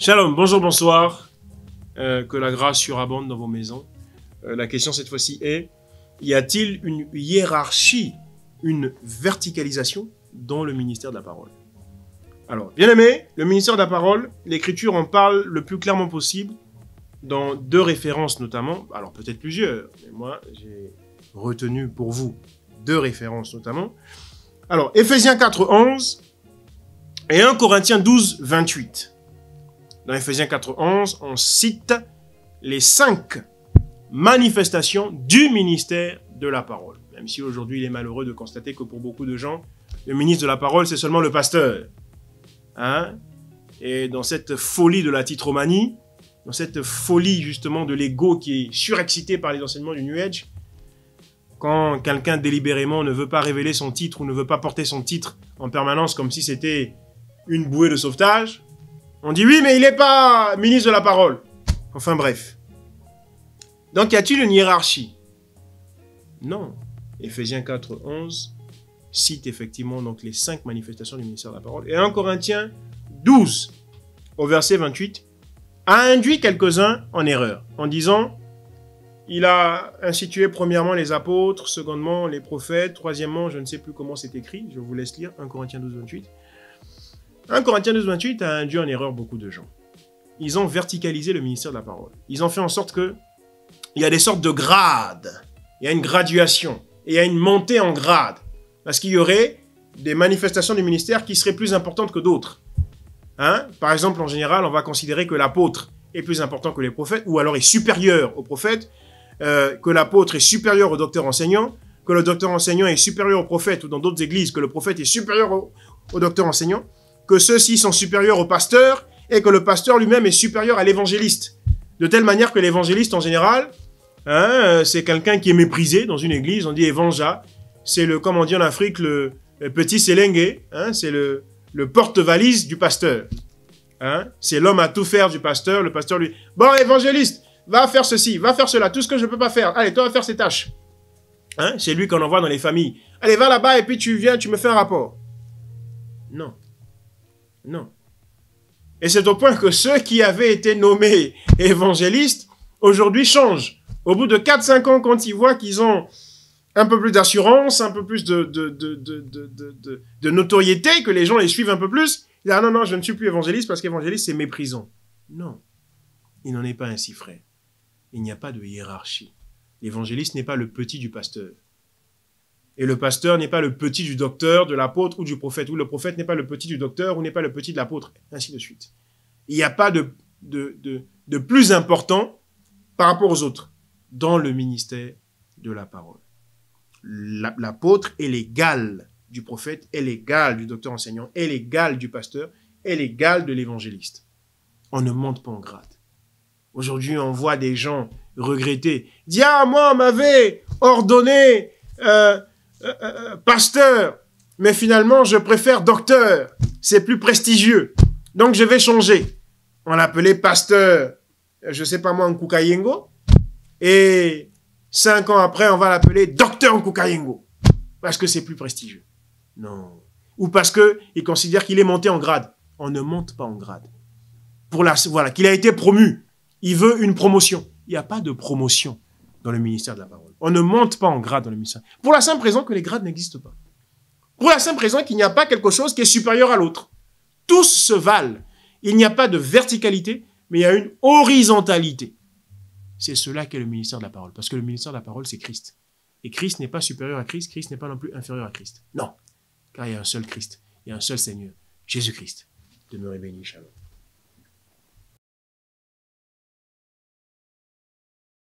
Shalom, bonjour, bonsoir. Que la grâce surabonde dans vos maisons. La question cette fois-ci est, y a-t-il une hiérarchie, une verticalisation dans le ministère de la parole? Alors, bien aimé, le ministère de la parole, l'Écriture en parle le plus clairement possible, dans deux références notamment, alors peut-être plusieurs, mais moi j'ai retenu pour vous deux références notamment. Alors, Éphésiens 4, 11 et 1 Corinthiens 12, 28. Dans Éphésiens 4, 11, on cite les 5 manifestations du ministère de la parole. Même si aujourd'hui il est malheureux de constater que pour beaucoup de gens, le ministre de la parole c'est seulement le pasteur. Hein? Et dans cette folie de la titromanie, dans cette folie justement de l'ego qui est surexcité par les enseignements du New Age, quand quelqu'un délibérément ne veut pas révéler son titre ou ne veut pas porter son titre en permanence comme si c'était une bouée de sauvetage, on dit oui mais il n'est pas ministre de la parole. Enfin bref. Donc y a-t-il une hiérarchie? Non. Éphésiens 4, 11 cite effectivement donc les 5 manifestations du ministère de la parole. Et 1 Corinthiens 12 au verset 28 a induit quelques-uns en erreur en disant il a institué premièrement les apôtres, secondement les prophètes, troisièmement je ne sais plus comment c'est écrit, je vous laisse lire 1 Corinthiens 12, 28. 1 Corinthiens 12, 28 a induit en erreur beaucoup de gens. Ils ont verticalisé le ministère de la parole. Ils ont fait en sorte que il y a des sortes de grades, il y a une graduation, et il y a une montée en grade. Parce qu'il y aurait des manifestations du ministère qui seraient plus importantes que d'autres. Hein? Par exemple, en général, on va considérer que l'apôtre est plus important que les prophètes, ou alors est supérieur aux prophètes, que l'apôtre est supérieur au docteur enseignant, que le docteur enseignant est supérieur au prophète, ou dans d'autres églises, que le prophète est supérieur au docteur enseignant, que ceux-ci sont supérieurs au pasteur, et que le pasteur lui-même est supérieur à l'évangéliste. De telle manière que l'évangéliste, en général, hein, c'est quelqu'un qui est méprisé dans une église, on dit évangéa, c'est le, comme on dit en Afrique, le petit sélengue, hein, c'est le porte-valise du pasteur. Hein, c'est l'homme à tout faire du pasteur, le pasteur lui, bon évangéliste, va faire ceci, va faire cela, tout ce que je ne peux pas faire, allez, toi va faire ces tâches. Hein, c'est lui qu'on envoie dans les familles. Allez, va là-bas et puis tu viens, tu me fais un rapport. Non. Non. Et c'est au point que ceux qui avaient été nommés évangélistes, aujourd'hui changent. Au bout de 4-5 ans, quand ils voient qu'ils ont un peu plus d'assurance, un peu plus de notoriété, que les gens les suivent un peu plus, ils disent « Ah non, non, je ne suis plus évangéliste parce qu'évangéliste, c'est méprisant. » Non. Il n'en est pas ainsi, frère. Il n'y a pas de hiérarchie. L'évangéliste n'est pas le petit du pasteur. Et le pasteur n'est pas le petit du docteur, de l'apôtre ou du prophète. Ou le prophète n'est pas le petit du docteur ou n'est pas le petit de l'apôtre. Ainsi de suite. Il n'y a pas de plus important par rapport aux autres dans le ministère de la parole. L'apôtre est l'égal du prophète, est l'égal du docteur enseignant, est l'égal du pasteur, est l'égal de l'évangéliste. On ne monte pas en grade. Aujourd'hui, on voit des gens regretter. Dire, ah, moi, on m'avait ordonné pasteur, mais finalement, je préfère docteur. C'est plus prestigieux. Donc, je vais changer. On l'appelait pasteur, je sais pas moi, Nkukayengo. Et 5 ans après, on va l'appeler docteur Nkukayengo. Parce que c'est plus prestigieux. Non. Ou parce qu'il considère qu'il est monté en grade. On ne monte pas en grade. Voilà, qu'il a été promu. Il veut une promotion. Il n'y a pas de promotion dans le ministère de la parole. On ne monte pas en grade dans le ministère. Pour la simple raison que les grades n'existent pas. Pour la simple raison qu'il n'y a pas quelque chose qui est supérieur à l'autre. Tous se valent. Il n'y a pas de verticalité, mais il y a une horizontalité. C'est cela qu'est le ministère de la parole. Parce que le ministère de la parole, c'est Christ. Et Christ n'est pas supérieur à Christ, Christ n'est pas non plus inférieur à Christ. Non. Car il y a un seul Christ. Il y a un seul Seigneur. Jésus-Christ. Demeurez bénis, shalom.